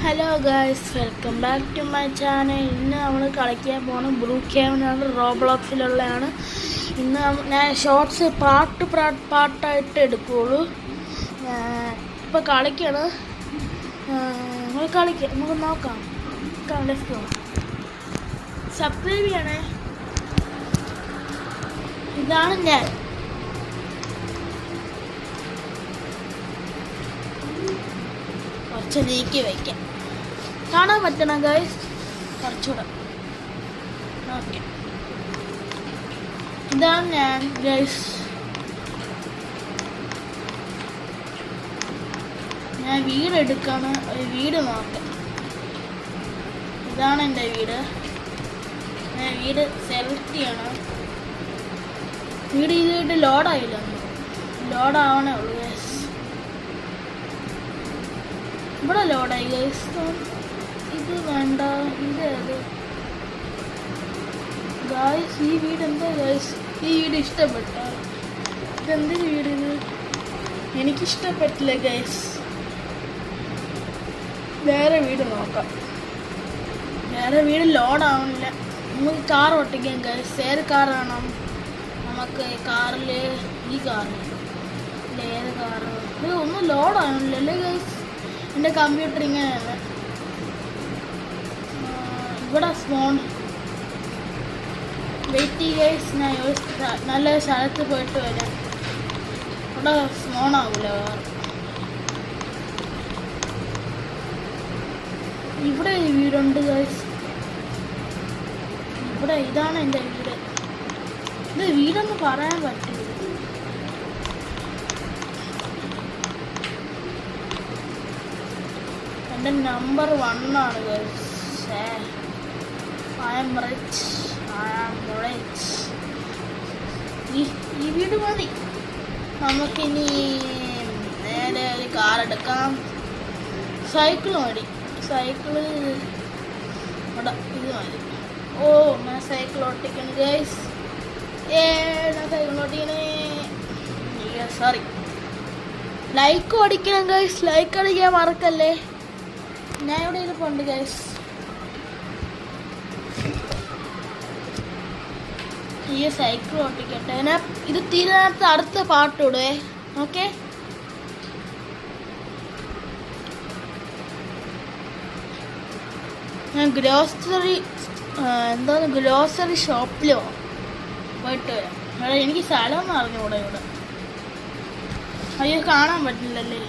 Hello guys, welcome back to my channel. ഇന്ന് നമ്മൾ കളിക്കാൻ പോകുന്ന ബ്ലൂ കേവിനാണ്, റോബ്ലോക്സിലുള്ളതാണ്. ഇന്ന് ഞാൻ ഷോർട്സ് പാട്ടായിട്ട് എടുക്കുകയുള്ളൂ. ഇപ്പോൾ കളിക്കാണ്, നമ്മൾ കളിക്കാം, നമുക്ക് നോക്കാം. സബ്സ്ക്രൈബ് ചെയ്യണേ. ഇതാണ് ഞാൻ. കുറച്ച് നീക്കി വയ്ക്കാം, കാണാൻ പറ്റണം ഗൈസ്, കുറച്ചുകൂടെ. ഓക്കെ, ഇതാണ് ഞാൻ ഗൈസ്. ഞാൻ വീട് എടുക്കാണ്, ഒരു വീട് നോക്കാം. ഇതാണ് എൻ്റെ വീട്. ഞാൻ വീട് സെലക്ട് ചെയ്യണം. വീട് ചെയ്തിട്ട് ലോഡായില്ല, ലോഡാവണേ ഉള്ളൂ ഗൈസ്. ഇവിടെ ലോഡായി ഗൈസ്. ഇത് വേണ്ട, ഇത് ഗായ്സ്. ഈ വീട് എന്താ ഗായ്സ്? ഈ വീട് ഇഷ്ടപ്പെട്ട? ഇതെന്തൊരു വീട് ഇത്? എനിക്കിഷ്ടപ്പെട്ടില്ല ഗൈസ്. വേറെ വീട് നോക്കാം. വേറെ വീട് ലോഡാവണില്ല. നമുക്ക് കാർ ഓട്ടിക്കാം ഗൈസ്. ഏത് കാർ വേണം നമുക്ക്? കാറിൽ ഈ കാറിൽ ഏത് കാറ്? ഇത് ഒന്നും ലോഡാവണില്ലല്ലേ ഗൈസ്. എൻ്റെ കമ്പ്യൂട്ടർ ഇങ്ങനെയാണ്. ഇവിടെ സ്മോൺ വെയിറ്റ് ഗൈസ്. ഞാൻ നല്ല സ്ഥലത്ത് പോയിട്ട് വരാം. ഇവിടെ സ്മോൺ ആവില്ല. ഇവിടെ ഒരു വീടുണ്ട് ഗൈസ്. ഇവിടെ ഇതാണ് എൻ്റെ വീട്. ഇത് വീടൊന്നും പറയാൻ പറ്റില്ല. എൻ്റെ നമ്പർ 1 ആണ് ഗൈസ്. I am rich. ഈ വീട് മതി. നമുക്കിനി നേരെ ഒരു കാർ എടുക്കാം. സൈക്കിൾ മതി. സൈക്കിള് ഇവിടെ ഇത് മതി. ഓ, ഞാൻ സൈക്കിൾ ഓട്ടിക്കണം ഗൈസ്. ഞാൻ സൈക്കിൾ ഓട്ടിക്കണേ. സോറി, ലൈക്ക് ഓടിക്കണം ഗൈസ്. ലൈക്ക് അടിക്കാൻ മറക്കല്ലേ. ഞാൻ ഇവിടെ ഇരിപ്പുണ്ട് ഗൈസ്. ഈ സൈക്കിൾ ഓട്ടിക്കട്ടെ. ഞാൻ ഇത് തീരുന്നതിനകത്ത് അടുത്ത പാട്ടിടുവേ. ഓക്കെ, ഞാൻ ഗ്രോസറി ഷോപ്പിലോ പോയിട്ട് വരാം. എനിക്ക് സ്ഥലം അറിഞ്ഞൂടെ ഇവിടെ. അയ്യോ, കാണാൻ പറ്റില്ലല്ലേ.